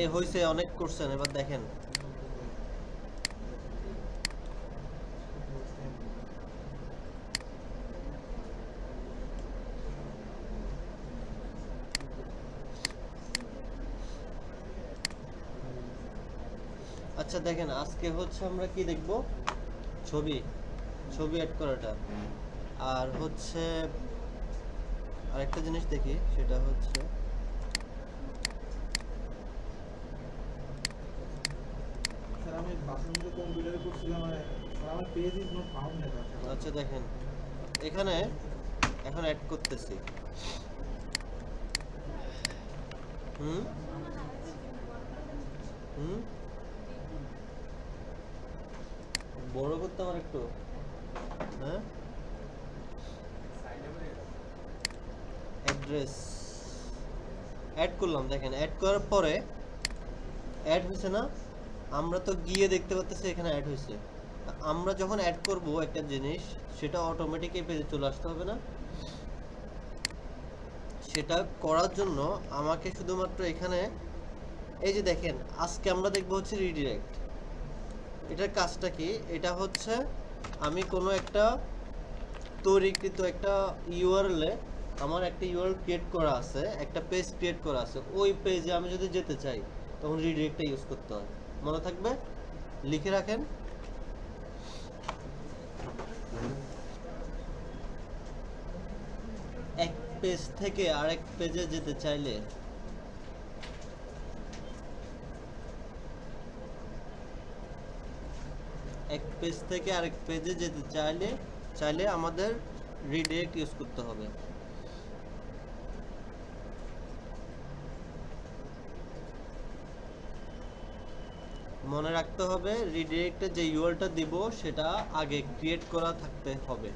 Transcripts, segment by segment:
এ হইছে, অনেক করছেন, এবার দেখেন। আচ্ছা দেখেন, আজকে হচ্ছে আমরা কি দেখব, ছবি অ্যাড করাটা। আর হচ্ছে আরেকটা জিনিস দেখি, সেটা হচ্ছে আমি বাসন্তী কম্পিউটারে করছিলাম, আমার পেজ ইজ নট ফাউন্ড লেখা আছে। আচ্ছা দেখেন, এখানে এখন অ্যাড করতেছি। হুম হুম বড় করতে আমার একটু, হ্যাঁ, অ্যাড্রেস অ্যাড করলাম। দেখেন অ্যাড করার পরে অ্যাড হয়েছে না, আমরা তো গিয়ে দেখতে পাচ্ছি এখানে অ্যাড হয়েছে। আমরা যখন অ্যাড করব একটা জিনিস, সেটা অটোমেটিক এই পেজে চলে আসতে হবে না? সেটা করার জন্য আমাকে শুধুমাত্র এখানে, এই যে দেখেন, আজকে আমরা দেখব হচ্ছে রিডিরেক্ট। এটার কাজটা কি? এটা হচ্ছে আমি কোনো একটা তৈরিকৃত একটা ইউআরএলে, আমার একটা ইউআরএল ক্রিয়েট করা আছে, একটা পেজ ক্রিয়েট করা আছে, ওই পেজে আমি যদি যেতে চাই তখন রিডিরেক্টটা ইউজ করতে হয়। মনে থাকবে, লিখে রাখেন। এক পেজ থেকে আরেক পেজে যেতে চাইলে এক পেজ থেকে আরেক পেজে যেতে চাইলে আমাদের রিডিরেক্ট ইউজ করতে হবে। মনে রাখতে হবে, রিডিরেক্টে যে ইউআরএলটা দিব সেটা আগে ক্রিয়েট করা থাকতে হবে।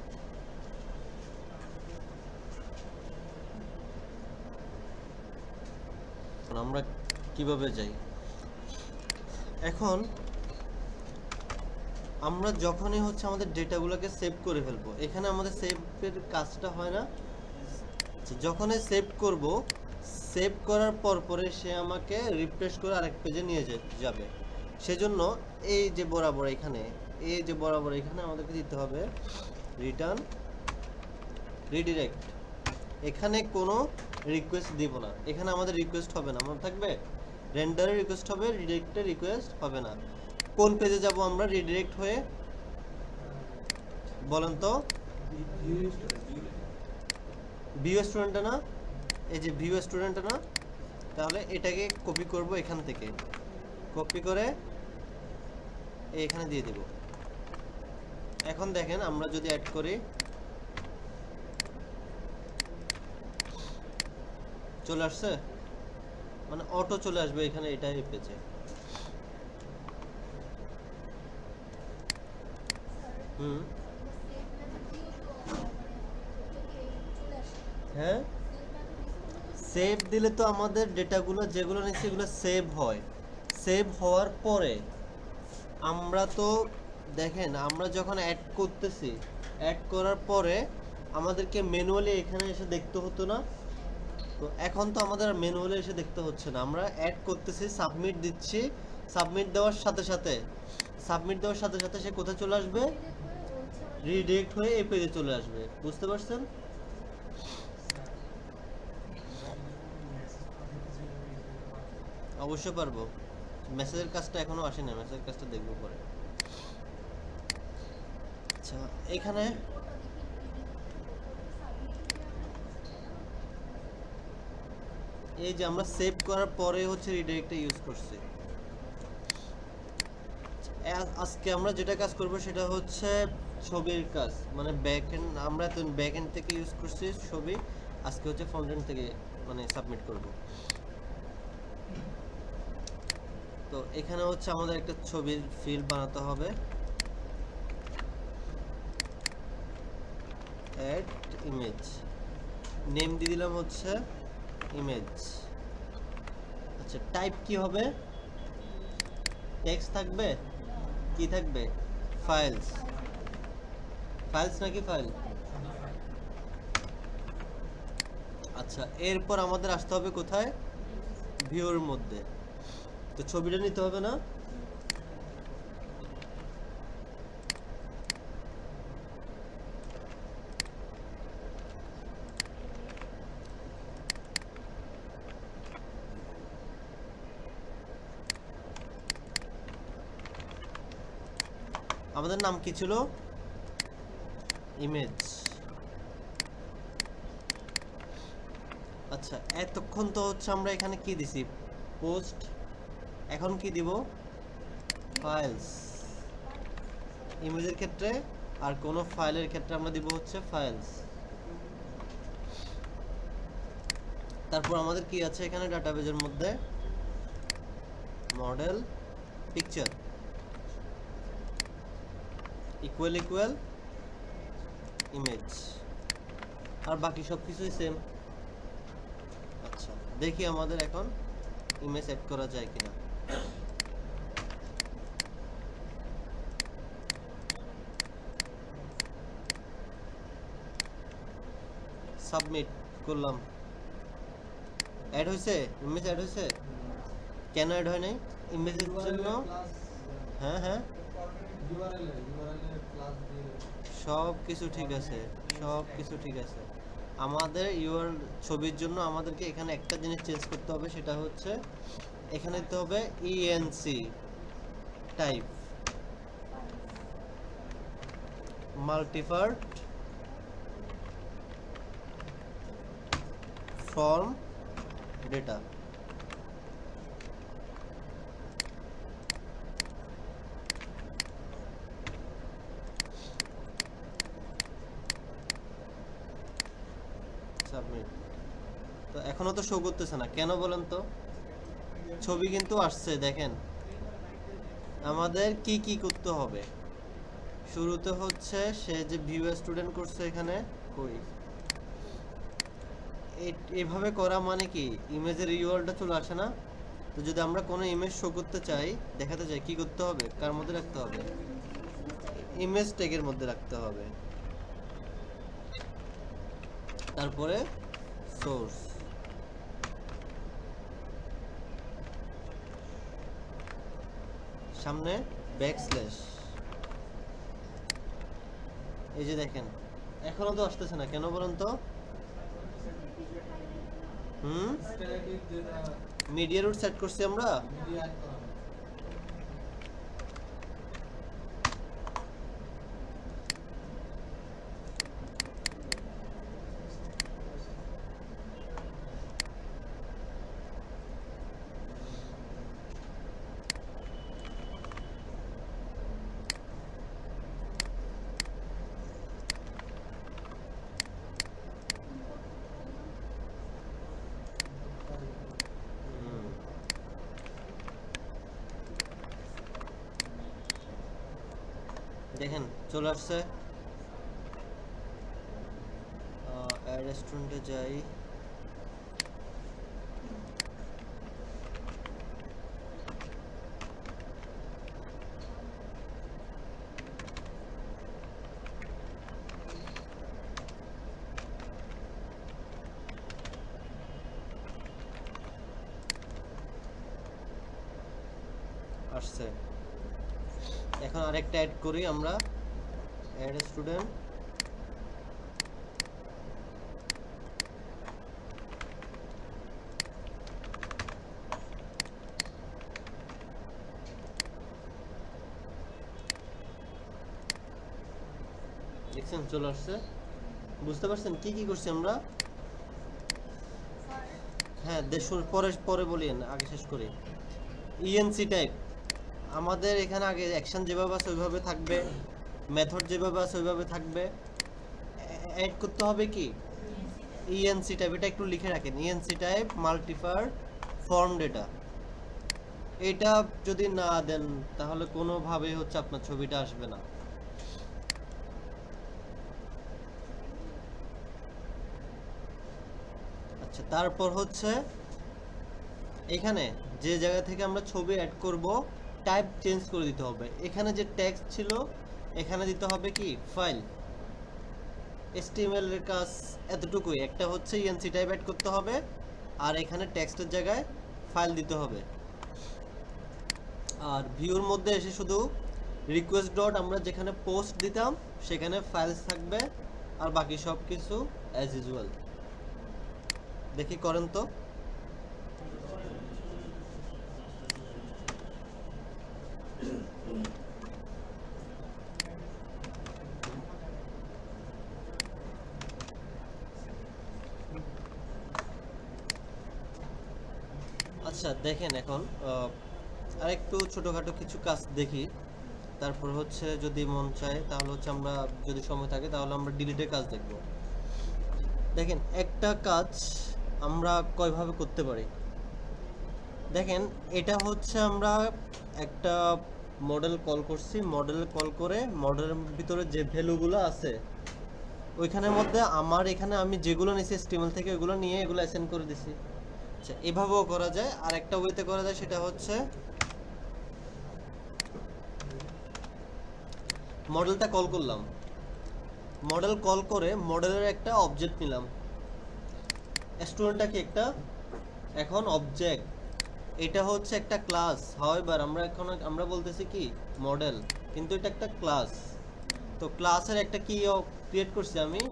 আমরা কিভাবে যাই এখন? আমরা যখনই হচ্ছে আমাদের ডেটাগুলোকে সেভ করে ফেলবো, এখানে আমাদের সেভের কাজটা হয় না। যখনই সেভ করব, সেভ করার পরে সে আমাকে রিফ্রেশ করে আরেক পেজে নিয়ে যাবে। সেজন্য এই যে বরাবর এখানে আমাদেরকে দিতে হবে রিটার্ন রিডিরেক্ট। এখানে কোনো রিকোয়েস্ট দিব না, এখানে আমাদের রিকোয়েস্ট হবে না, মনে থাকবে, রেন্ডারে রিকোয়েস্ট হবে, রিডিরেক্টে রিকোয়েস্ট হবে না। কোন পেজে যাব আমরা রিডিরেক্ট হয়ে, বলেন তো? ভিউ স্টুডেন্টে না? এই যে ভিউ স্টুডেন্টে না? তাহলে এটাকে কপি করব, এখান থেকে কপি করে এখানে দিয়ে দেব। এখন দেখেন, আমরা যদি অ্যাড করি, চলে আসছে, মানে অটো চলে আসবে এখানে, এটাই পেজে। হ্যাঁ, সেভ দিলে তো আমাদের ডেটাগুলো যেগুলো নিচ্ছি সেগুলো সেভ হয়। সেভ হওয়ার পরে আমরা তো দেখেন, আমরা যখন অ্যাড করতেছি, অ্যাড করার পরে আমাদেরকে ম্যানুয়ালি এখানে এসে দেখতে হতো না? তো এখন তো আমাদের ম্যানুয়ালি এসে দেখতে হচ্ছে না, আমরা অ্যাড করতেছি, সাবমিট দিচ্ছি, সাবমিট দেওয়ার সাথে সাথে সে কোথায় চলে আসবে? রিডিরেক্ট হয়ে এই পেজে চলে আসবে। বুঝতে পারছেন? অবশ্যই পারবো, মেসেজের কাজটা এখনো আসে না, মেসেজের কাজটা দেখবো পরে। আচ্ছা, এখানে এই যে আমরা সেভ করার পরে হচ্ছে রিডাইরেক্টটা ইউজ করছি। আজকে আমরা যেটা কাজ করব সেটা হচ্ছে ছবির কাজ, মানে ব্যাকএন্ড, আমরা তো ব্যাকএন্ড থেকে ইউজ করছি ছবি, আজকে হচ্ছে ফ্রন্টএন্ড থেকে মানে সাবমিট করব। তো এখানে হচ্ছে আমাদের একটা ছবির ফিল্ড বানাতে হবে, অ্যাড ইমেজ, নেম দিয়ে দিলাম হচ্ছে ইমেজ। আচ্ছা, টাইপ কি হবে? টেক্সট থাকবে, কি থাকবে? ফাইলস নাকি ফাইল? আচ্ছা, এরপর আমাদের আসতে হবে কোথায়? ভিউর মধ্যে। তো ছবিটা নিতে হবে না? আমাদের নাম কি ছিল? ইমেজ। আচ্ছা, এতক্ষণ তো হচ্ছে আমরা এখানে কি দিছি? পোস্ট। এখন কি দিব? ফাইলস। ইমেজের ক্ষেত্রে আর কোন ফাইলের ক্ষেত্রে আমরা দিব হচ্ছে ফাইলস। তারপর আমাদের কি আছে এখানে ডাটাবেজের মধ্যে? Model picture equal equal image, আর বাকি সব কিছুই সেম। আচ্ছা, দেখি আমাদের এখন ইমেজ এড করা যায় কিনা। সাবমিট করলাম, অ্যাড হয়েছে, ইমেজ অ্যাড হয়েছে। কেন অ্যাড হয় নাই ইমেজের জন্য? হ্যাঁ হ্যাঁ, সব কিছু ঠিক আছে, সব কিছু ঠিক আছে। আমাদের ইউআর ছবির জন্য আমাদেরকে এখানে একটা জিনিস চেঞ্জ করতে হবে, সেটা হচ্ছে এখানে দিতে হবে enctype multipart form data. Submit. তো এখনো তো শো করতেছে না কেন বলেন তো? ছবি কিন্তু আসছে, দেখেন। আমাদের কি কি করতে হবে? শুরুতে হচ্ছে সে যে ভিউ স্টুডেন্ট করছে এখানে, কই এভাবে করা মানে কি ইমেজের ইউআরটা চলে আসে না? তো যদি আমরা কোনো ইমেজ শো করতে চাই, দেখাতে চাই, কি করতে হবে? কার মধ্যে রাখতে হবে? ইমেজ ট্যাগের মধ্যে রাখতে হবে। তারপরে সোর্স, সামনে ব্যাকস্ল্যাশ। এই যে দেখেন এখনো তো আসতেছে না কেন বলেন তো? মিডিয়া রুট সেট করছি আমরা। দেখেন চলে আসছে। রেস্টুরেন্টে যাই, আসছে। এখন আরেকটা অ্যাড করি আমরা, অ্যাড স্টুডেন্ট। দেখছেন চলে আসছে। বুঝতে পারছেন কি কি করছি আমরা? হ্যাঁ, পরে পরে বলি, আগে শেষ করি। ইএনসি টাইপ আমাদের এখানে আগে অ্যাকশন যেভাবে আছে ওইভাবে থাকবে, মেথড যেভাবে আছে ওইভাবে থাকবে। অ্যাড করতে হবে কি ইএনসি টাইপ, এটা একটু লিখে রাখেন, ENC type multipart form data. এটা যদি না দেন তাহলে কোনোভাবে হচ্ছে আপনার ছবিটা আসবে না। আচ্ছা, তারপর হচ্ছে এখানে যে জায়গা থেকে আমরা ছবি অ্যাড করব টাইপ চেঞ্জ করে দিতে হবে। এখানে যে টেক্সট ছিল এখানে দিতে হবে কি ফাইল। HTML এর কাজ এতটুকুই, একটা হচ্ছে ইএনসি টাইপ অ্যাড করতে হবে আর এখানে টেক্সটের জায়গায় ফাইল দিতে হবে। আর ভিউর মধ্যে এসে শুধু রিকোয়েস্ট ডট আমরা যেখানে পোস্ট দিতাম সেখানে ফাইলস থাকবে, আর বাকি সব কিছু অ্যাজ ইউজুয়াল। দেখি করেন তো। আচ্ছা দেখেন এখন আরেকটু ছোটোখাটো কিছু কাজ দেখি, তারপর হচ্ছে যদি মন চায় তাহলে হচ্ছে আমরা, যদি সময় থাকে তাহলে আমরা ডিলিটের কাজ দেখব। দেখেন একটা কাজ আমরা কয়ভাবে করতে পারি। দেখেন এটা হচ্ছে আমরা একটা মডেল কল করছি, মডেল কল করে মডেলের ভিতরে যে ভ্যালুগুলো আছে ওইখানের মধ্যে আমার এখানে আমি যেগুলো নিয়েছি HTML থেকে ওইগুলো নিয়ে এগুলো অ্যাসাইন করে দিছি। আচ্ছা এভাবেও করা যায়, আর একটা ওয়েতে করা যায়, সেটা হচ্ছে মডেলটা কল করলাম, মডেল কল করে মডেলের একটা অবজেক্ট নিলাম, স্টুডেন্টটা কি একটা এখন অবজেক্ট, এটা হচ্ছে একটা ক্লাস। হাউএভার আমরা বলতেছি কি মডেল, কিন্তু এটা একটা ক্লাস। তো ক্লাসের একটা কি ক্রিয়েট করছি আমি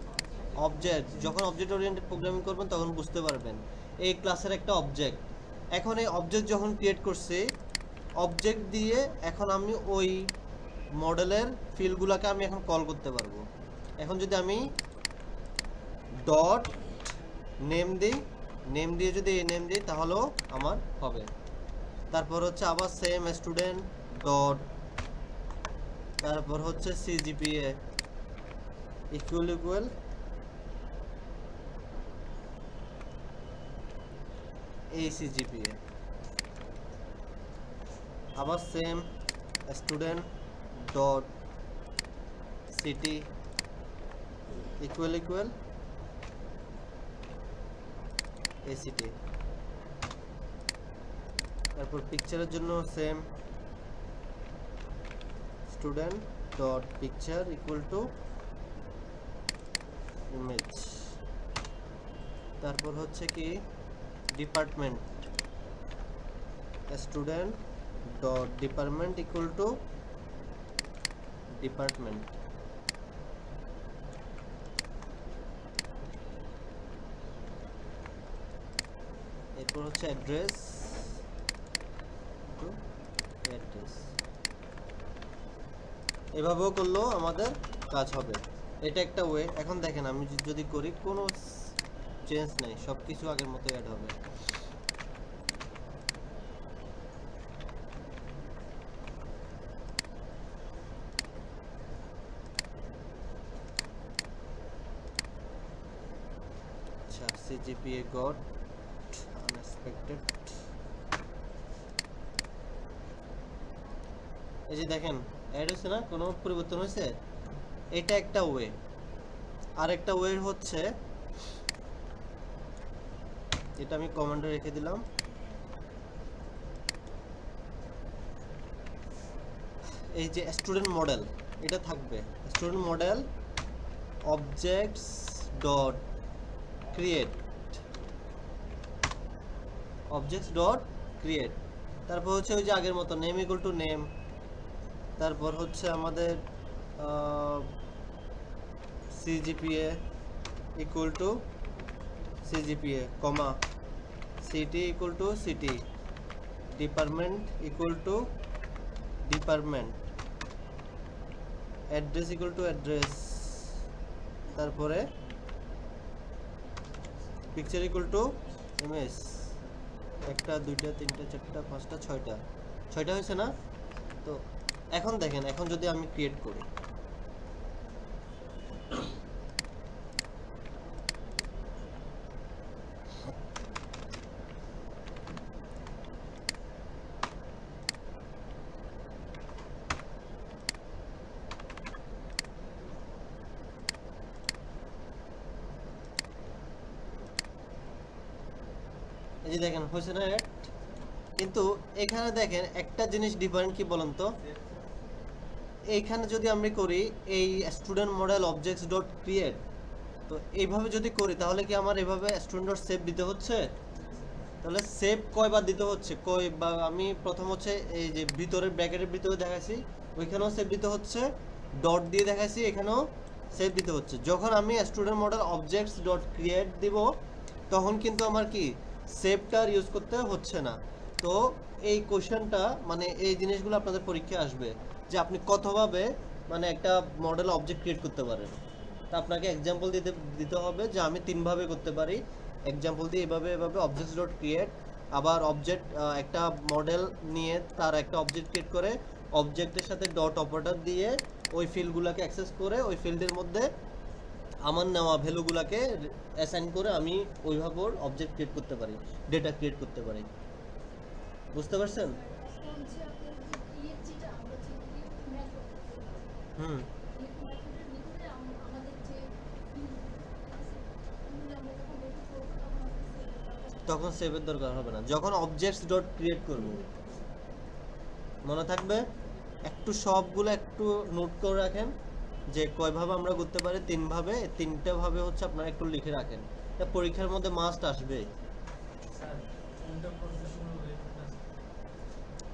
অবজেক্ট। যখন অবজেক্ট ওরিয়েন্টেড প্রোগ্রামিং করবেন তখন বুঝতে পারবেন এই ক্লাসের একটা অবজেক্ট। এখন এই অবজেক্ট যখন ক্রিয়েট করছি, অবজেক্ট দিয়ে এখন আমি ওই মডেলের ফিল্ডগুলোকে আমি এখন কল করতে পারবো। এখন যদি আমি ডট নেম দিই, নেম দিয়ে যদি এই নেম দিই তাহলেও আমার হবে। তারপর হচ্ছে আবার সেম স্টুডেন্ট ডট, তারপর হচ্ছে CGPA ইকুয়াল এই CGPA, আবার same student dot city equal ACT। তারপর পিকচারের জন্য same student dot picture equal to image. তারপর হচ্ছে কি department, student dot department equal to department. এরপর হচ্ছে অ্যাড্রেস টু অ্যাড্রেস। এভাবেও করলেও আমাদের কাজ হবে, এটা একটা ওয়ে। এখন দেখেন আমি যদি করি কোনো চেঞ্জ নেই, সব কিছু আগের মতো অ্যাড হবে। আচ্ছা CGPA got unexpected। এই যে দেখেন অ্যাড হয়েছে না, কোনো পরিবর্তন হয়েছে, এটা একটা ওয়ে। আর একটা ওয়ে হচ্ছে, এটা আমি কমান্ডে রেখে দিলাম, এই যে স্টুডেন্ট মডেল এটা থাকবে, student model objects dot create, objects dot create. তারপর হচ্ছে ওই যে আগের মতো নেম ইকুয়াল টু নেম, তারপর হচ্ছে আমাদের CGPA equal to CGPA comma city equal to city, department equal to department, address equal to address, তারপরে পিকচার ইকুয়াল টু ইমেজ। একটা দুইটা তিনটা চারটা পাঁচটা ছয়টা হয়েছে না? তো এখন দেখেন, এখন যদি আমি ক্রিয়েট করি, এই যে দেখেন হয়েছে না অ্যাড। কিন্তু এখানে দেখেন একটা জিনিস ডিফারেন্ট কি বলেন তো, এইখানে যদি আমরা করি এই student model objects dot create, তো এইভাবে যদি করি তাহলে কি আমার এভাবে স্টুডেন্ট ডট সেভ দিতে হচ্ছে? তাহলে সেভ কয়বার দিতে হচ্ছে, বা আমি প্রথম হচ্ছে এই যে ভিতরের ব্র্যাকেটের ভিতরে দেখাইছি, ওইখানেও সেভ দিতে হচ্ছে, ডট দিয়ে দেখাইছি, এখানেও সেভ দিতে হচ্ছে। যখন আমি student model objects dot create দিব, তখন কিন্তু আমার কি সেভটার ইউজ করতে হচ্ছে না। তো এই কোশ্চেনটা মানে এই জিনিসগুলো আপনাদের পরীক্ষায় আসবে যে আপনি কতভাবে মানে একটা মডেল অবজেক্ট ক্রিয়েট করতে পারেন। তা আপনাকে এক্সাম্পল দিতে হবে যে আমি তিনভাবে করতে পারি। এক্সাম্পল দিয়ে এভাবে এভাবে অবজেক্টস ডট ক্রিয়েট, আবার অবজেক্ট একটা মডেল নিয়ে তার একটা অবজেক্ট ক্রিয়েট করে অবজেক্টের সাথে ডট অপারেটর দিয়ে ওই ফিল্ডগুলোকে অ্যাক্সেস করে ওই ফিল্ডের মধ্যে আমার নেওয়া ভ্যালুগুলোকে অ্যাসাইন করে আমি ওইভাবে ওর অবজেক্ট ক্রিয়েট করতে পারি, ডেটা ক্রিয়েট করতে পারি। বুঝতে পারছেন? হুম, তখন সেভের দরকার হবে না, যখন অবজেক্টস ডট ক্রিয়েট করব। মনে থাকবে, একটু সবগুলো একটু নোট করে রাখেন যে কয়ভাবে আমরা করতে পারি। তিনভাবে, তিনটা ভাবে হচ্ছে আপনারা একটু লিখে রাখেন, এটা পরীক্ষার মধ্যে মাস্ট আসবে।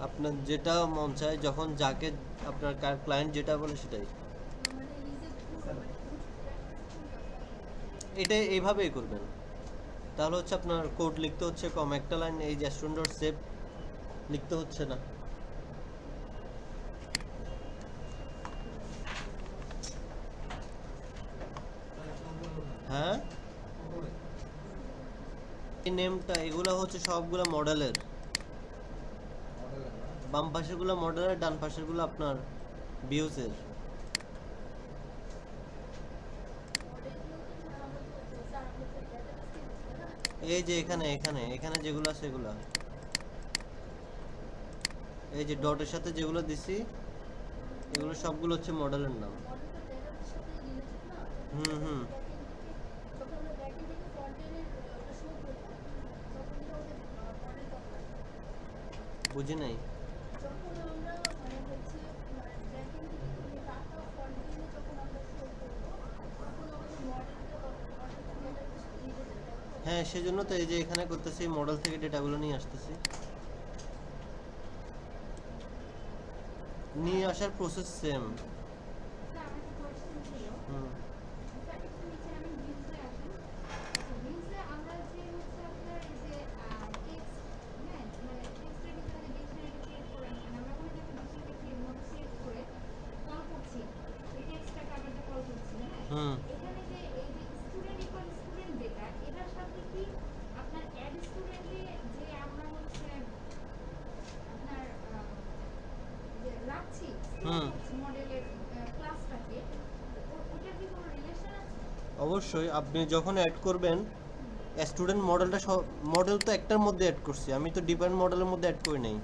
আপনার যেটা মন চায়, যখন যাকে আপনার ক্লায়েন্ট যেটা বলে সেটাই, এটা এইভাবেই করবেন। তাহলে হচ্ছে আপনার কোড লিখতে হচ্ছে কম, একটা লাইন এই যে স্টুডেন্ট ডট সেভ লিখতে হচ্ছে না। হ্যাঁ, এই নেমটা এগুলো হচ্ছে সবগুলো মডেলের, বাম পাশেরগুলো মডেলের, ডান পাশেরগুলো আপনার ভিউজের। এই যে এখানে এখানে এখানে যেগুলো আছে এগুলা, এই যে ডটের সাথে যেগুলো দিছি এগুলো সবগুলো হচ্ছে মডেলের নাম। হুম হুম, বুঝি নাই। হ্যাঁ, সেজন্য তো এই যে এখানে করতেছি, মডেল থেকে ডেটাগুলো নিয়ে আসতেছি। নিয়ে আসার প্রসেস সেম। হুম, হুম, হুম, অবশ্যই। আপনি যখন অ্যাড করবেন স্টুডেন্ট মডেলটা, মডেল তো একটার মধ্যে অ্যাড করছি আমি, তো ডিপেন্ড মডেলের মধ্যে অ্যাড করি নাই।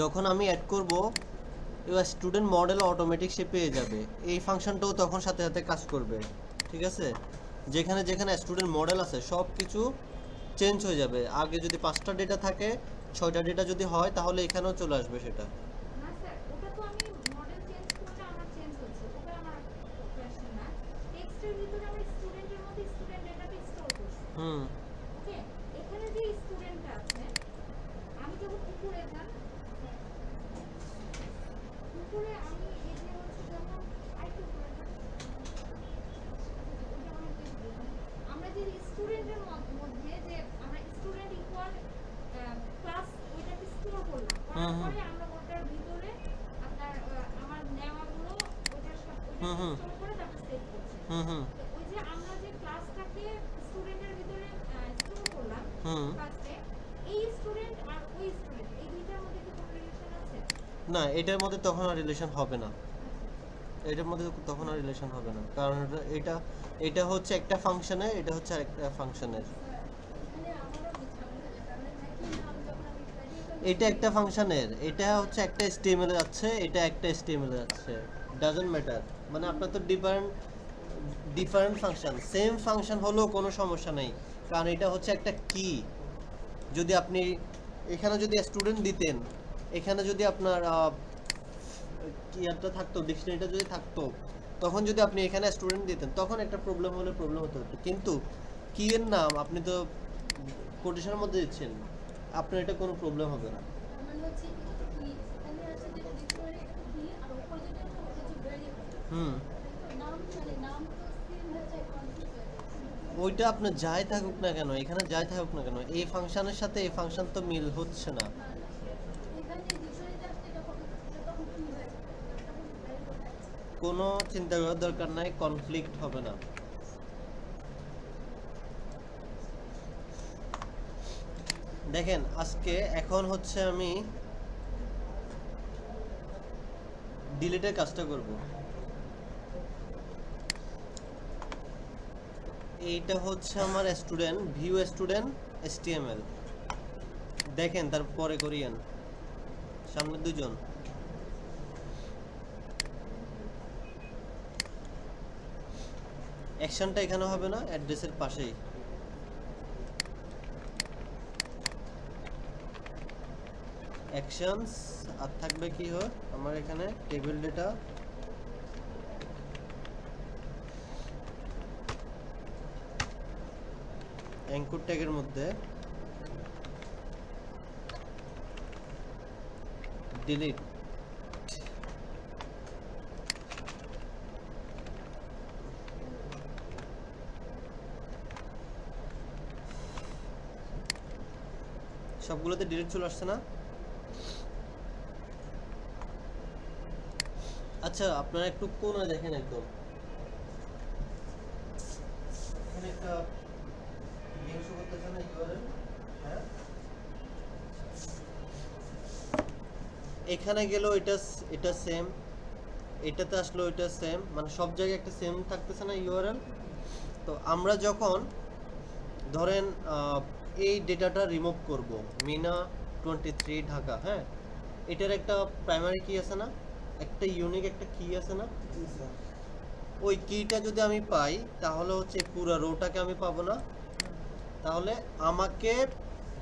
যখন আমি অ্যাড করব এবার স্টুডেন্ট মডেল অটোমেটিক সে পেয়ে যাবে, এই ফাংশনটাও তখন সাথে সাথে কাজ করবে। ঠিক আছে, যেখানে যেখানে স্টুডেন্ট মডেল আছে সব কিছু চেঞ্জ হয়ে যাবে। আগে যদি 5টা ডেটা থাকে, 6টা ডেটা যদি হয়, তাহলে এখানেও চলে আসবে সেটা। হুম, হুম, হুম, হুম, হুম, হুম, হুম, হুম, না, এটার মধ্যে তখন আর রিলেশন হবে না, এটার মধ্যে তখন আর রিলেশন হবে না, কারণ এটা এটা হচ্ছে একটা ফাংশনের, এটা হচ্ছে আরেকটা ফাংশনের। এটা একটা ফাংশনের, এটা হচ্ছে একটা HTML এ যাচ্ছে, এটা একটা HTML এ যাচ্ছে, ডাজন্ট ম্যাটার। মানে আপনার তো different different function, same function হলেও কোনো সমস্যা নেই, কারণ এটা হচ্ছে একটা কি। যদি আপনি এখানে যদি স্টুডেন্ট দিতেন, এখানে যদি আপনার কি একটা থাকতো, ডিকশনারিটা যদি থাকতো, তখন যদি আপনি এখানে স্টুডেন্ট দিতেন, তখন একটা প্রবলেম হলে প্রবলেম হতে হতো। কিন্তু কি এর নাম আপনি তো কোটেশনের মধ্যে দিচ্ছেন, আপনার এটা কোনো প্রবলেম হবে না। হুম, ওইটা আপনার যাই থাকুক না কেন, এখানে যাই থাকুক না কেন, এই ফাংশনের সাথে এই ফাংশন তো মিল হচ্ছে না। কোনো চিন্তা করার দরকার নাই, কনফ্লিক্ট হবে না। দেখেন আজকে এখন হচ্ছে আমি ডিলিটের কাজটা করব। এইটা হচ্ছে আমার স্টুডেন্ট, ভিউ স্টুডেন্ট HTML। দেখেন তারপরে করিয়েন, সামনে দুজন। অ্যাকশনটা এখানে হবে না, অ্যাড্রেসের পাশেই। অ্যাকশনস আর থাকবে কি হয় আমার এখানে টেবিল ডেটা, অ্যাঙ্কর ট্যাগের মধ্যে ডিলিট। সবগুলোতে ডিলিট চলে আসছে না? আচ্ছা আপনারা একটু কোণে দেখেন, একদম এখানে একটা লিংক শো করতেছে না ইউআরএল? হ্যাঁ, এখানে গেল এটা সেম, এটাতে আসলো এটা সেম, মানে সব জায়গায় একটা সেম থাকতেছে না ইউআরএল। তো আমরা যখন ধরেন এই ডেটাটা রিমুভ করব, মিনা 23 ঢাকা, হ্যাঁ, এটার একটা প্রাইমারি কি আছে না, একটা ইউনিক একটা কি আছে না, ওই কিটা যদি আমি পাই তাহলে হচ্ছে পুরো রোটাকে আমি পাবো না। তাহলে আমাকে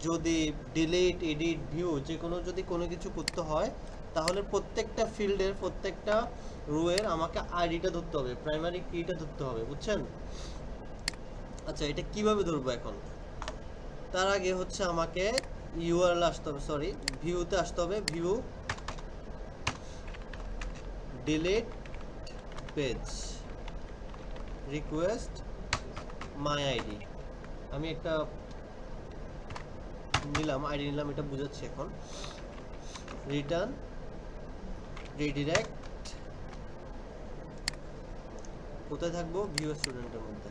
যদি ডিলিট, এডিট, ভিউ যে কোনো যদি কোনো কিছু করতে হয়, তাহলে প্রত্যেকটা ফিল্ডের প্রত্যেকটা রোয়ের আমাকে আইডিটা ধরতে হবে, প্রাইমারি কিটা ধরতে হবে, বুঝছেন? আচ্ছা এটা কিভাবে ধরবো এখন? তার আগে হচ্ছে আমাকে ইউআরএল আসতে হবে, সরি ভিউতে আসতে হবে, ভিউ ডিলিট পেজ রিকোয়েস্ট মাই আইডি। আমি একটা নিলাম, আইডি নিলাম, এটা বুঝাচ্ছি এখন। রিটার্ন রিডিরেক্ট, কোথায় থাকবো? ভিউ স্টুডেন্টের মধ্যে।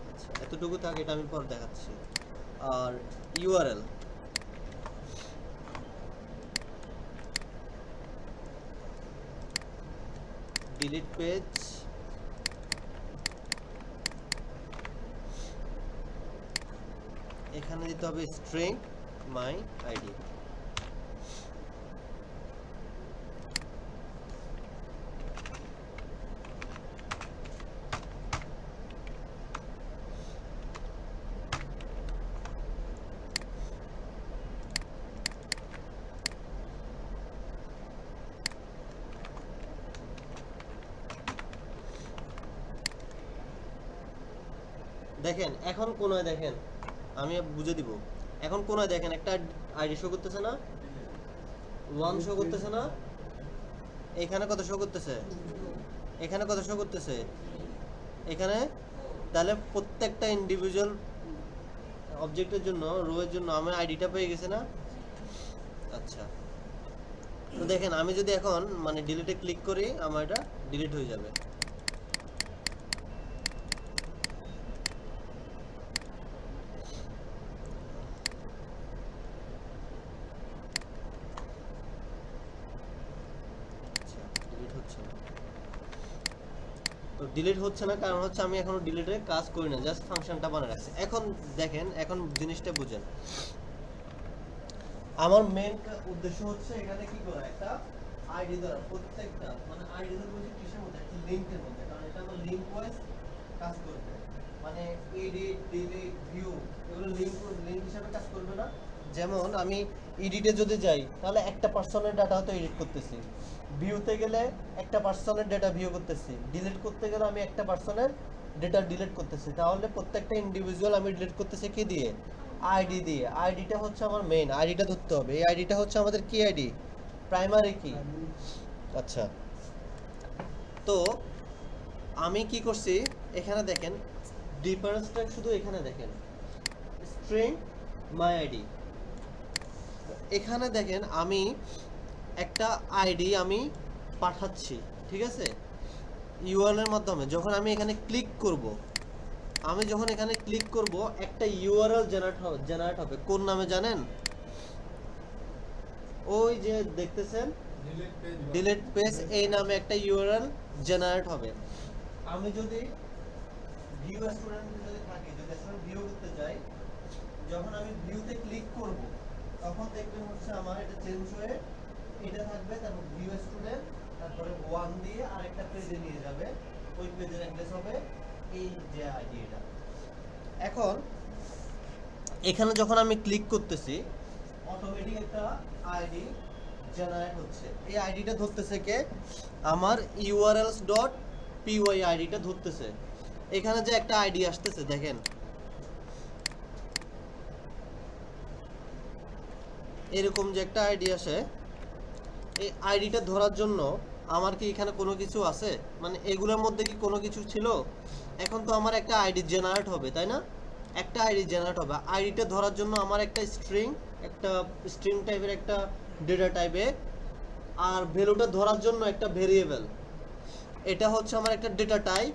আচ্ছা এতটুকু থাক, এটা আমি পর দেখাচ্ছি। আর ইউআরএল ডিলিট পেজ, এখানে দিতে হবে স্ট্রিং মাই আইডি। দেখেন এখন কোনায় দেখেন, আমি বুঝে দিব। এখন কোনায় দেখেন একটা আইডি শো করতেছে না, 1 শো করতেছে না, এখানে কত শো করতেছে, এখানে কত শো করতেছে, এখানে। তাহলে প্রত্যেকটা ইন্ডিভিজুয়াল অবজেক্টের জন্য, রো এর জন্য আমি আইডিটা পেয়ে গেছে না? আচ্ছা তো দেখেন আমি যদি এখন মানে ডিলিটে ক্লিক করি, আমার এটা ডিলিট হয়ে যাবে। তো ডিলিট হচ্ছে না কারণ হচ্ছে আমি এখনো ডিলিটের কাজ করি না, জাস্ট ফাংশনটা বানায় রাখছি। এখন দেখেন, এখন জিনিসটা বুঝেন। আমার মেন উদ্দেশ্য হচ্ছে এখানে কি করা, একটা আইডি ধরা, প্রত্যেকটা মানে আইডি ধরে বলছি কিসের মধ্যে, একটা লিংকের মধ্যে, কারণ এটা আমার লিংক ওয়াইজ কাজ করবে। মানে এডিট, ডিলিট, ভিউ এগুলো লিংক হিসাবে কাজ করবে না। যেমন আমি এডিটে যদি যাই তাহলে একটা পার্সনের ডাটা হয়তো এডিট করতেছি, ভিউতে গেলে একটা পার্সনের ডাটা ভিউ করতেছি, ডিলিট করতে গেলে আমি একটা পার্সনের ডেটা ডিলিট করতেছি, তাহলে প্রত্যেকটা ইন্ডিভিজুয়াল আমি ডিলিট করতেছি কি দিয়ে? আইডি দিয়ে। আইডিটা হচ্ছে আমার মেইন, আইডিটা ধরতে হবে। এই আইডিটা হচ্ছে আমাদের কি আইডি? প্রাইমারি কি। আচ্ছা, তো আমি কি করছি এখানে দেখেন, ডিফারেন্সটা শুধু এখানে দেখেন, স্ট্রিং মাই আইডি। এখানে দেখেন আমি একটা আইডি আমি পাঠাচ্ছি, ঠিক আছে, ইউআরএল এর মাধ্যমে। যখন আমি এখানে ক্লিক করব, আমি যখন এখানে ক্লিক করব একটা ইউআরএল জেনারেট হবে। কোন নামে জানেন? ওই যে দেখতেছেন ডিলিট পেজ, এই নামে একটা ইউআরএল জেনারেট হবে। আমি যদি ভিউ স্টুডেন্ট যদি থাকে, যদি স্টুডেন্ট ভিউ করতে যাই, যখন আমি ভিউতে ক্লিক করব তখন দেখবেন হচ্ছে আমার এটা চেঞ্জ হয়ে এটা থাকবে, তারপর ভিউ স্টুডেন্ট, তারপরে 1 দিয়ে আরেকটা পেজে নিয়ে যাবে, ওই পেজের অ্যাড্রেস হবে এই যে আইডি এটা। এখন এখানে যখন আমি ক্লিক করতেছি অটোমেটিক একটা আইডি জেনারেট হচ্ছে। এই আইডিটা ধরতেছে কে? আমার urls.py আইডিটা ধরতেছে। এখানে যে একটা আইডি আসতেছে দেখেন, এরকম যে একটা আইডি আসে, এই আইডিটা ধরার জন্য আমার কি এখানে কোনো কিছু আছে? মানে এগুলোর মধ্যে কি কোনো কিছু ছিল? এখন তো আমার একটা আইডি জেনারেট হবে, তাই না? একটা আইডি জেনারেট হবে। আইডিটা ধরার জন্য আমার একটা স্ট্রিং টাইপের একটা ডেটা টাইপে, আর ভ্যালুটা ধরার জন্য একটা ভেরিয়েবল। এটা হচ্ছে আমার একটা ডেটা টাইপ,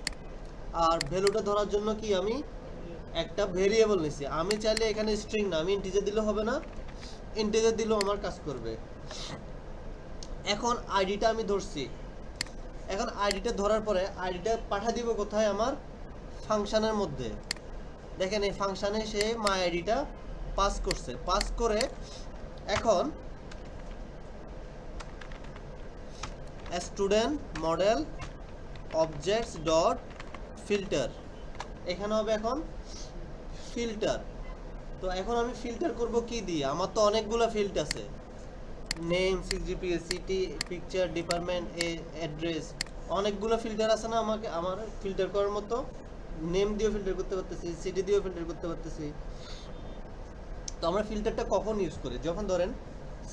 আর ভ্যালুটা ধরার জন্য কি আমি একটা ভেরিয়েবল নিছি। আমি চাইলে এখানে স্ট্রিং না, আমি ইন্টিজার দিলে হবে না, ইন্টিজার দিলেও আমার কাজ করবে। এখন আইডিটা আমি ধরছি, এখন আইডিটা ধরার পরে আইডিটা পাঠা দিব কোথায়? আমার ফাংশনের মধ্যে। দেখেন এই ফাংশনে সে মাই আইডিটা পাস করছে, পাস করে এখন student model objects dot filter, এখানে হবে এখন ফিল্টার। তো এখন আমি ফিল্টার করব কি দিয়ে? আমার তো অনেকগুলো ফিল্ড আছে, name, CGPA, city, picture, department, address, অনেকগুলো ফিল্টার আছে না আমাকে আমার ফিল্টার করার মতো। নেম দিয়েও ফিল্টার করতে পারতেছি, সিটি দিয়েও ফিল্টার করতে পারতেছি। তো আমরা ফিল্টারটা কখন ইউজ করি? যখন ধরেন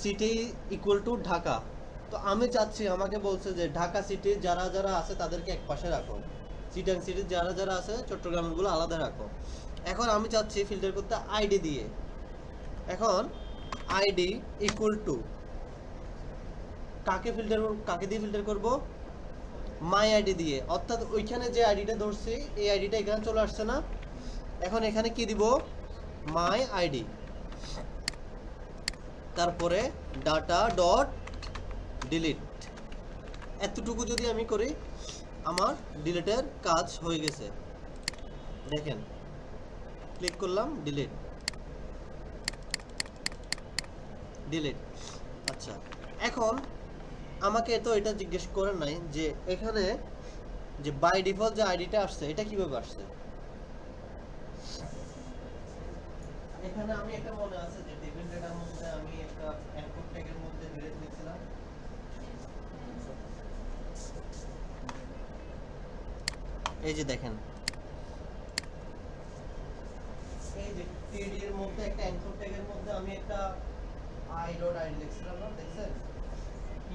সিটি ইকুয়াল টু ঢাকা, তো আমি চাচ্ছি, আমাকে বলছে যে ঢাকা সিটি যারা যারা আছে তাদেরকে এক পাশে রাখো, চিটাং সিটির যারা যারা আছে চট্টগ্রামগুলো আলাদা রাখো। এখন আমি চাচ্ছি ফিল্টার করতে আইডি দিয়ে। এখন আইডি ইকুয়াল টু কাকে দিয়ে ফিল্টার করব? মাই আইডি দিয়ে। অর্থাৎ ওইখানে যে আইডিটা ধরছি এই আইডিটা এখানে চলে আসছে না, এখন এখানে কি দিব? মাই আইডি, তারপরে ডাটা ডট ডিলিট। এতটুকু যদি আমি করি আমার ডিলিটের কাজ হয়ে গেছে। দেখেন ক্লিক করলাম, ডিলিট। আচ্ছা, এখন আমাকে তো এটা জিজ্ঞেস করেন নাই যে এখানে যে বাই ডিফল্ট যে আইডিটা আসছে এটা কিভাবে আসছে। এখানে আমি একটা মনে আছে যে টেবিল ডেটার মধ্যে আমি একটা এনকোড ট্যাগের মধ্যে ডিলিট লিখছিলাম। এই যে দেখেন, এই যে টিডি এর মধ্যে একটা এনকোড ট্যাগের মধ্যে আমি একটা i.id লিখছিলাম না, দেখছেন?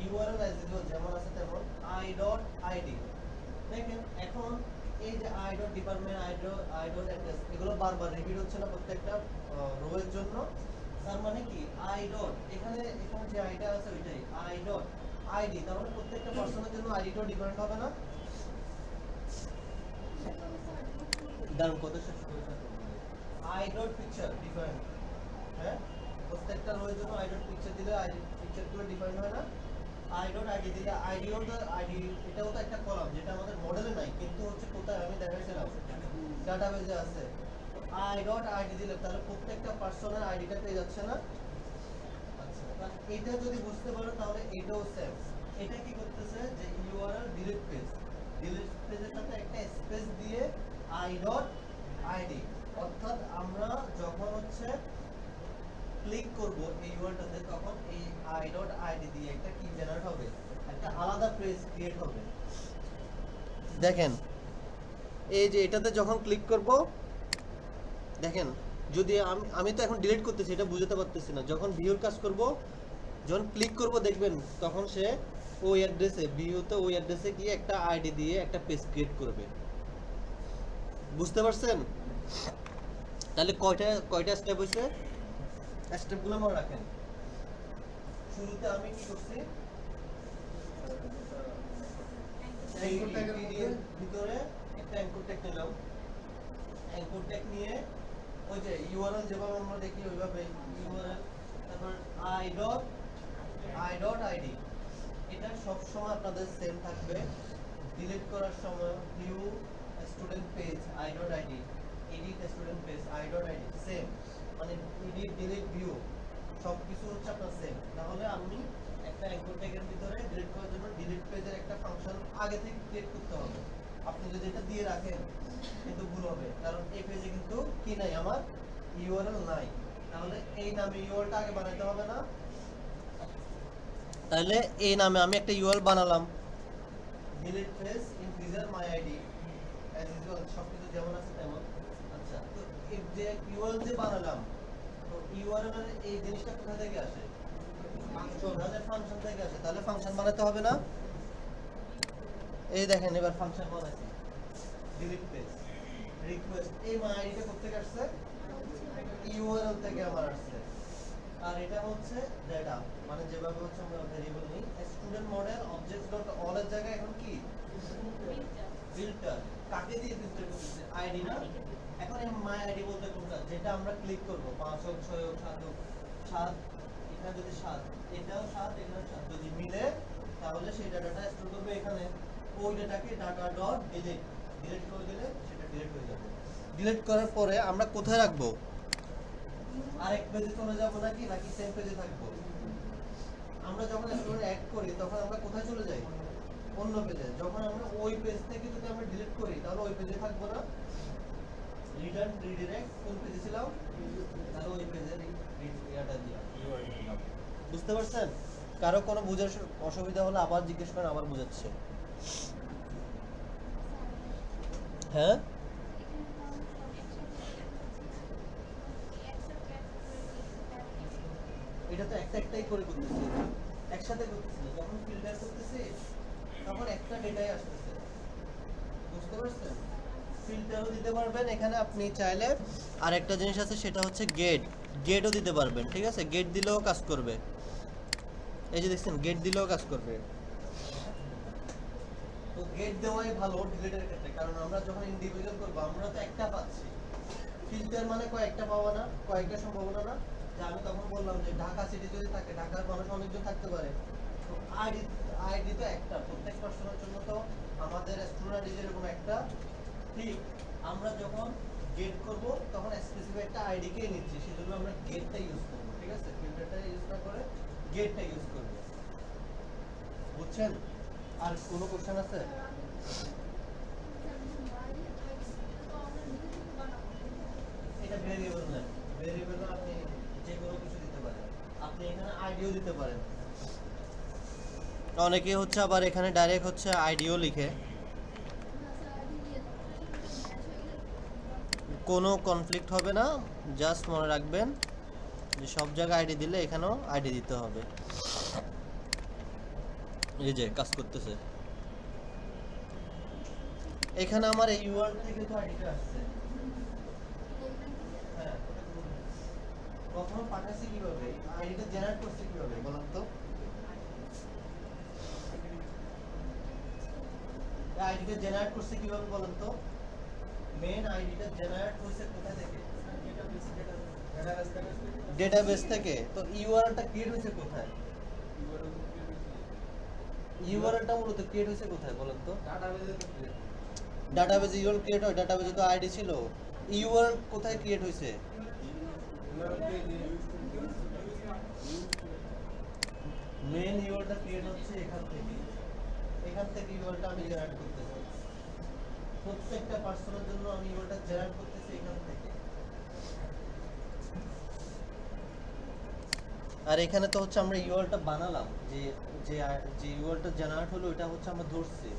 ইউআরএল অ্যাজ ইউজুয়াল যেমন আছে তেমন i.id। দেখেন এখন এই যে i.ডিপার্টমেন্ট, i.অ্যাড্রেস, এগুলো বারবার রিপিট হচ্ছে না প্রত্যেকটা রোয়ের জন্য। তার মানে কি এখানে যে আইটা আছে ওইটাই i.id, তার মানে প্রত্যেকটা পার্সনের জন্য আইডিটাও ডিফারেন্ট হবে না? দাঁড়ান কত শেষ করে i.picture ডিফারেন্ট, হ্যাঁ, প্রত্যেকটা রোয়ের জন্য i.picture দিলে পিকচারগুলো ডিফারেন্ট হয় না? i.id দিলে আইডি, এটাও তো একটা কলাম যেটা আমাদের মডেলে নাই, কিন্তু হচ্ছে কোথায় আমি দেখাইছিলাম ডাটাবেজে আছে। i.id দিলে তাহলে প্রত্যেকটা পার্সনের আইডিটা পেয়ে যাচ্ছে না? আচ্ছা, এটা যদি বুঝতে পারো তাহলে এটাও সেম। এটা কি করতেছে যে ইউআরএল ডিলিট পেজের সাথে একটা স্পেস দিয়ে i.id, অর্থাৎ আমরা যখন হচ্ছে ক্লিক করব এই ইউআরএলটাতে তখন এই i.id দিয়ে একটা কি জেনারেট হবে, একটা আলাদা পেজ ক্রিয়েট হবে। দেখেন এই যে এটাতে যখন ক্লিক করব, দেখেন যদি আমি তো এখন ডিলিট করতেছি, এটা বুঝতে পারতেছি না। যখন ভিউর কাজ করব, যখন ক্লিক করব দেখবেন তখন সে ওই অ্যাড্রেসে, ভিউতে ওই অ্যাড্রেসে গিয়ে একটা আইডি দিয়ে একটা পেজ ক্রিয়েট করবে। বুঝতে পারছেন? তাহলে কয়টা স্টেপ হয়েছে? স্টেপগুলো মনে রাখেন। শুরুতে আমি কি করছি, অ্যাঙ্কর ট্যাগের ভিতরে একটা অ্যাঙ্কর ট্যাগ নিলাম। অ্যাঙ্কর ট্যাগ নিয়ে ওই যে ইউআরএল যেভাবে আমরা দেখি ওইভাবে ইউআরএল, তারপর i.id, এটা সব সময় আপনাদের সেম থাকবে। ডিলিট করার সময় view student page i.id, edit student page i.id, same. মানে এডিট, ডিলিট, ভিউ সবকিছু হচ্ছে আপনার সেম। তাহলে আমি একটা অ্যাঙ্কর ট্যাগের ভিতরে ডিলিট করার জন্য ডিলিট পেজের একটা ফাংশন আগে থেকে ক্রিয়েট করতে হবে। আপনি যদি এটা দিয়ে রাখেন কিন্তু ভুল হবে, কারণ এই পেজে কিন্তু কি নাই, আমার ইউআরএল নাই। তাহলে এই নামে ইউআরএলটা আগে বানাইতে হবে না? তাহলে এই নামে আমি একটা ইউআরএল বানালাম, delete page increaser my ID as usual, সবকিছু যেমন আছে তেমন। আচ্ছা, তো এই যে ইউআরএল যে বানালাম, তো ইউআরএল এর এই জিনিসটা কোথা থেকে আসে? ফাংশন থেকে আসে। তাহলে ফাংশন বানাতে হবে না? এই দেখেন এবার ফাংশন বানাইছি, ডিলিট পেজ রিকোয়েস্ট। এই মাই আইডিটা কোথা থেকে আসছে? ইউআরএল থেকে আমার আসছে। আর এটা হচ্ছে ডেটা, মানে যেভাবে হচ্ছে আমরা ভেরিয়েবল নিই, student model objects dot all এর জায়গায় এখন কি ফিল্টার। কাকে দিয়ে ফিল্টার করতেছে? আইডি না? এখন এই মাই আইডি বলতে কোনটা, যেটা আমরা ক্লিক করব, 5 হোক 6 হোক 7 হোক, 7, এখানে যদি 7, এটাও 7, এখানেও 7 যদি মিলে, তাহলে সেই ডাটাটা স্টোর করবে এখানে। ওই ডাটাকে ডাটা ডট ডিলিট, ডিলিট করে দিলে সেটা ডিলিট হয়ে যাবে। ডিলিট করার পরে আমরা কোথায় রাখবো? আরেক পেজে চলে যাব নাকি সেম পেজে থাকবো? আমরা যখন স্টুডেন্ট অ্যাড করি তখন আমরা কোথায় চলে যাই? অন্য পেজে। যখন আমরা ওই পেজ থেকে যদি আমরা ডিলিট করি তাহলে ওই পেজে থাকবো না। রিটার্ন রিডিরেক্ট, কোন পেজে ছিলাম? তাহলে ওই পেজে ইয়াটা দিলাম। বুঝতে পারছেন? কারো কোনো বুঝার অসুবিধা হলে আবার জিজ্ঞেস করেন, আবার বুঝাচ্ছে। হ্যাঁ, এটা তো একটাই করে করতেছি, একসাথে করতেছি না। যখন ফিল্টার করতেছি তখন একটা ডেটাই আসতেছে। বুঝতে পারছেন? ফিল্টারও দিতে পারবেন এখানে আপনি চাইলে। আর একটা জিনিস আছে, সেটা হচ্ছে গেটও দিতে পারবেন। ঠিক আছে, গেট দিলেও কাজ করবে। এই যে দেখছেন, গেট দিলেও কাজ করবে। তো গেট দেওয়াই ভালো ডিলিটের ক্ষেত্রে, কারণ আমরা যখন ইন্ডিভিজুয়াল করবো আমরা তো একটা পাচ্ছি। ফিল্টার মানে কয়েকটা পাওয়া না, কয়েকটা সম্ভাবনা না। যে আমি তখন বললাম যে ঢাকা সিটি যদি থাকে, ঢাকার মানুষ অনেকজন থাকতে পারে, তো আইডি তো একটা, প্রত্যেক পার্সনের জন্য তো আমাদের স্টুডেন্ট আইডি যেরকম একটা। ঠিক, আমরা যখন গেট করব তখন স্পেসিফিক একটা আইডি কে নিচ্ছি, সেজন্য আমরা গেটটা ইউজ করব। ঠিক আছে, ফিল্টারটা ইউজ না করে গেটটা ইউজ করব। বুঝছেন? আর কোনো কোশ্চেন আছে? এটা ভেরিয়েবল না, ভেরিয়েবল আপনি যে কোনো কিছু দিতে পারেন। আপনি এখানে আইডিও দিতে পারেন। অনেকে হচ্ছে আবার এখানে ডাইরেক্ট হচ্ছে আইডিও লিখে। কোনো কনফ্লিক্ট হবে না, জাস্ট মনে রাখবেন যে সব জায়গায় আইডি দিলে এখানেও আইডি দিতে হবে। এই যে কাজ করতেছে এখানে আমার এই ইউআরএল থেকে তো আইডিটা আসছে। হ্যাঁ, কখনো পাঠাচ্ছি কিভাবে, আইডিটা জেনারেট করছে কিভাবে বলুন তো? আইডিটা জেনারেট করছে কিভাবে বলুন তো? মেন আইডিটা জেনারেট হয়েছে কোথা থেকে? ডেটাবেস থেকে। তো ইউআরএলটা ক্রিয়েট হয়েছে কোথায়? ইউআরএলটা মূলত ক্রিয়েট হয়েছে কোথায় বলুন তো? ডাটাবেজে ইউআরএল ক্রিয়েট হয়, ডাটাবেজে তো আইডি ছিল। ইউআরএল কোথায় ক্রিয়েট হয়েছে? মেন ইউআরএলটা ক্রিয়েট হচ্ছে এখান থেকে। এখান থেকে ইউআরএলটা আমি জেনারেট করতেছি। প্রত্যেকটা পার্সনের জন্য আমি ইউআরএলটা জেনারেট করতেছি এখান থেকে। আর এখানে তো হচ্ছে আমরা ইউআরএলটা বানালাম, যে যে ইউআরএলটা জেনারেট হলো ওটা হচ্ছে আমরা ধরছি।